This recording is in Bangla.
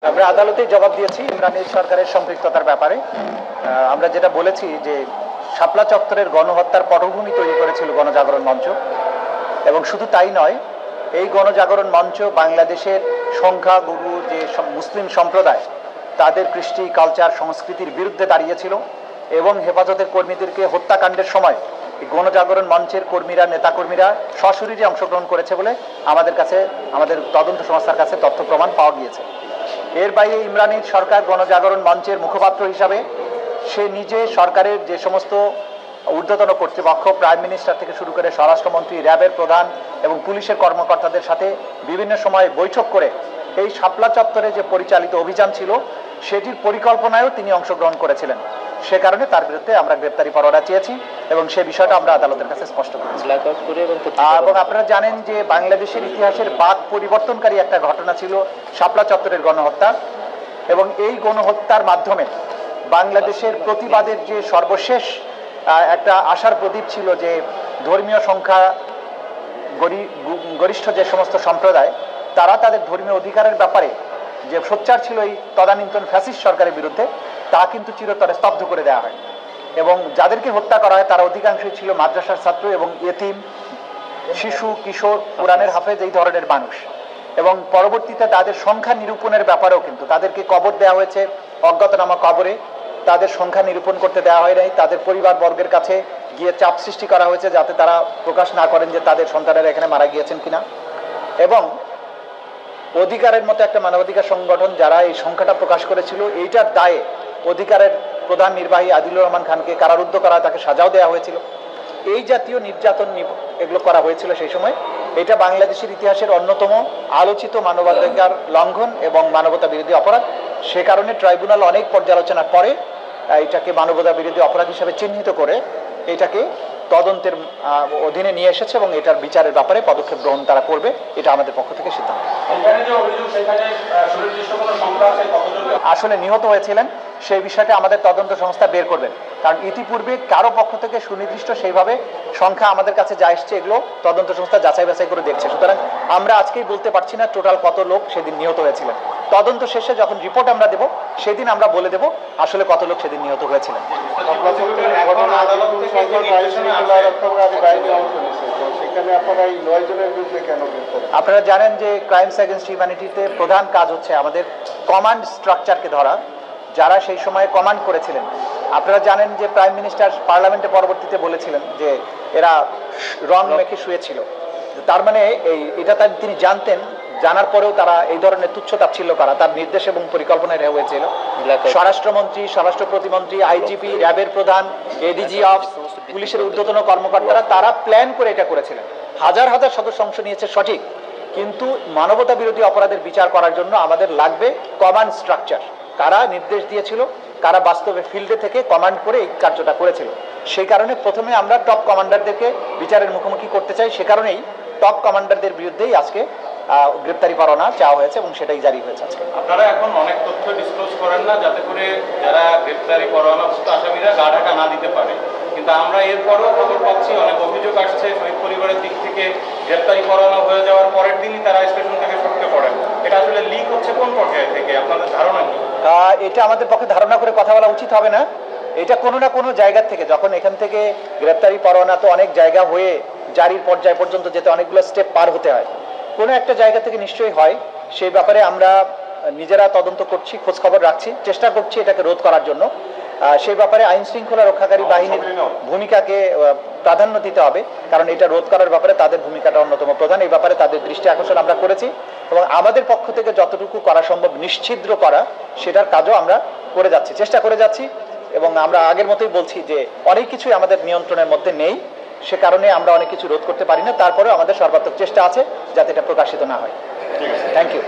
আমরা আদালতে জবাব দিয়েছি ইমরানের সরকারের সম্পৃক্ততার ব্যাপারে। আমরা যেটা বলেছি যে শাপলা চত্বরের গণহত্যার পটভূমি তৈরি করেছিল গণজাগরণ মঞ্চ, এবং শুধু তাই নয়, এই গণজাগরণ মঞ্চ বাংলাদেশের সংখ্যাগুরু যে মুসলিম সম্প্রদায় তাদের কৃষ্টি, কালচার, সংস্কৃতির বিরুদ্ধে দাঁড়িয়েছিল এবং হেফাজতের কর্মীদেরকে হত্যাকাণ্ডের সময় গণজাগরণ মঞ্চের কর্মীরা, নেতাকর্মীরা সশরীরে অংশগ্রহণ করেছে বলে আমাদের তদন্ত সংস্থার কাছে তথ্য প্রমাণ পাওয়া গিয়েছে। এর বাইরে ইমরানের সরকার গণজাগরণ মঞ্চের মুখপাত্র হিসাবে সে নিজে সরকারের যে সমস্ত ঊর্ধ্বতন কর্তৃপক্ষ, প্রাইম মিনিস্টার থেকে শুরু করে স্বরাষ্ট্রমন্ত্রী, র্যাবের প্রধান এবং পুলিশের কর্মকর্তাদের সাথে বিভিন্ন সময় বৈঠক করে এই শাপলা চত্বরে যে পরিচালিত অভিযান ছিল সেটির পরিকল্পনায়ও তিনি অংশগ্রহণ করেছিলেন। সে কারণে তার বিরুদ্ধে আমরা গ্রেপ্তারি পরোয়ানা চেয়েছি এবং সে বিষয়টা আমরা আদালতের কাছে স্পষ্ট করেছি। এবং আপনারা জানেন যে বাংলাদেশের ইতিহাসের বাঁক পরিবর্তনকারী একটা ঘটনা ছিল শাপলা চত্বরের গণহত্যা, এবং এই গণহত্যার মাধ্যমে বাংলাদেশের প্রতিবাদের যে সর্বশেষ একটা আশার প্রদীপ ছিল যে ধর্মীয় সংখ্যা গরিষ্ঠ যে সমস্ত সম্প্রদায় তারা তাদের ধর্মীয় অধিকারের ব্যাপারে যে সোচ্চার ছিল এই তদানীন্তন ফ্যাসিস্ট সরকারের বিরুদ্ধে, তা কিন্তু চিরতরে স্তব্ধ করে দেওয়া হয়। এবং যাদেরকে হত্যা করা হয় তারা অধিকাংশই ছিল মাদ্রাসার ছাত্র এবং ইয়েতিম, শিশু, কিশোর, কোরআনের হাফেজ, এই ধরনের মানুষ। এবং পরবর্তীতে তাদের সংখ্যা নিরূপণের ব্যাপারেও কিন্তু তাদেরকে কবর দেওয়া হয়েছে অজ্ঞাতনামা কবরে, তাদের সংখ্যা নিরূপণ করতে দেওয়া হয় নাই। তাদের পরিবার বর্গের কাছে গিয়ে চাপ সৃষ্টি করা হয়েছে যাতে তারা প্রকাশ না করেন যে তাদের সন্তানেরা এখানে মারা গিয়েছেন কিনা। এবং অধিকারের মতো একটা মানবাধিকার সংগঠন যারা এই সংখ্যাটা প্রকাশ করেছিল, এইটার দায়ে অধিকারের প্রধান নির্বাহী আদিলুর রহমান খানকে কারারুদ্ধ করা, তাকে সাজাও দেওয়া হয়েছিল। এই জাতীয় নির্যাতন এগুলো করা হয়েছিল সেই সময়। এটা বাংলাদেশের ইতিহাসের অন্যতম আলোচিত মানবাধিকার লঙ্ঘন এবং মানবতা বিরোধী অপরাধ। সে কারণে ট্রাইব্যুনাল অনেক পর্যালোচনার পরে এটাকে মানবতা বিরোধী অপরাধ হিসেবে চিহ্নিত করে এটাকে তদন্তের অধীনে নিয়ে এসেছে এবং এটার বিচারের ব্যাপারে পদক্ষেপ গ্রহণ তারা করবে, এটা আমাদের পক্ষ থেকে সিদ্ধান্ত। আসলে নিহত হয়েছিলেন সেই বিষয়টা আমাদের তদন্ত সংস্থা বের করবেন, কারণ ইতিপূর্বে কারো পক্ষ থেকে সুনির্দিষ্ট সেইভাবে সংখ্যা আমাদের কাছে যা এসছে এগুলো তদন্ত সংস্থা যাচাই বাছাই করে দেখছে। সুতরাং আমরা আজকেই বলতে পারছি না টোটাল কত লোক সেদিন নিহত হয়েছিলেন। তদন্ত শেষে যখন রিপোর্ট আমরা দেব সেদিন আমরা বলে দেব আসলে কত লোক সেদিন নিহত হয়েছিলেন। আপনারা জানেন যে ক্রাইমস এগেইনস্ট হিউম্যানিটিতে প্রধান কাজ হচ্ছে আমাদের কমান্ড স্ট্রাকচারকে ধরা, যারা সেই সময় কমান্ড করেছিলেন। আপনারা জানেন যে প্রাইম মিনিস্টার পার্লামেন্টে পরবর্তীতে বলেছিলেন যে এরা রং মেখে শুয়েছিল। তার মানে এটা তিনি জানতেন, জানার পরেও তারা এই ধরনের তুচ্ছতাচ্ছিল্য করা তার নির্দেশ এবং পরিকল্পনায় হয়েছিল। স্বরাষ্ট্রমন্ত্রী, স্বরাষ্ট্র প্রতিমন্ত্রী, আইজিপি, র্যাবের প্রধান, এডিজি অফ, পুলিশের ঊর্ধ্বতন কর্মকর্তারা তারা প্ল্যান করে এটা করেছিলেন। হাজার হাজার সদস্য অংশ নিয়েছে সঠিক, কিন্তু মানবতা বিরোধী অপরাধের বিচার করার জন্য আমাদের লাগবে কমান্ড স্ট্রাকচার। কারা নির্দেশ দিয়েছিল, কারা বাস্তবে ফিল্ডে থেকে কমান্ড করে এই কার্যটা করেছিল। সেই কারণে প্রথমে আমরা টপ কমান্ডারদেরকে বিচারের মুখোমুখি করতে চাই। সে কারণেই টপ কমান্ডারদের বিরুদ্ধেই আজকে গ্রেপ্তারি পরোয়ানা চাওয়া হয়েছে এবং সেটাই জারি হয়েছে আজকে। আপনারা এখন অনেক তথ্য ডিসক্লোজ করেন না যাতে করে যারা গ্রেপ্তারি পরোয়ানাভুক্ত আসামিরা গা ঢাকা না দিতে পারে, কিন্তু আমরা এরপরও খবর পাচ্ছি অনেক অভিযোগ আসছে শহীদ পরিবারের দিক থেকে গ্রেপ্তারি পরোয়ানা হয়ে যাওয়ার পরের দিনই তারা স্টেশন থেকে সটকে পড়েন। এটা আসলে লিক হচ্ছে কোন পর্যায়ে থেকে, আপনাদের ধারণা কি? এটা আমাদের পক্ষে ধারণা করে কথা বলা উচিত হবে না। এটা কোনো না কোনো জায়গা থেকে, যখন এখান থেকে গ্রেপ্তারি পরোয়ানা তো অনেক জায়গা হয়ে জারির পর্যায় পর্যন্ত যেতে অনেকগুলো স্টেপ পার হতে হয়, কোনো একটা জায়গা থেকে নিশ্চয়ই হয়। সেই ব্যাপারে আমরা নিজেরা তদন্ত করছি, খোঁজখবর রাখছি, চেষ্টা করছি এটাকে রোধ করার জন্য। সেই ব্যাপারে আইন শৃঙ্খলা রক্ষাকারী বাহিনীর ভূমিকাকে প্রাধান্য দিতে হবে, কারণ এটা রোধ করার ব্যাপারে তাদের ভূমিকাটা অন্যতম প্রধান। এই ব্যাপারে তাদের দৃষ্টি আকর্ষণ আমরা করেছি এবং আমাদের পক্ষ থেকে যতটুকু করা সম্ভব নিশ্ছিদ্র করা সেটার কাজও আমরা করে যাচ্ছি, চেষ্টা করে যাচ্ছি। এবং আমরা আগের মতোই বলছি যে অনেক কিছুই আমাদের নিয়ন্ত্রণের মধ্যে নেই, সে কারণে আমরা অনেক কিছু রোধ করতে পারি না। তারপরেও আমাদের সর্বাত্মক চেষ্টা আছে যাতে এটা প্রকাশিত না হয়। Thank you.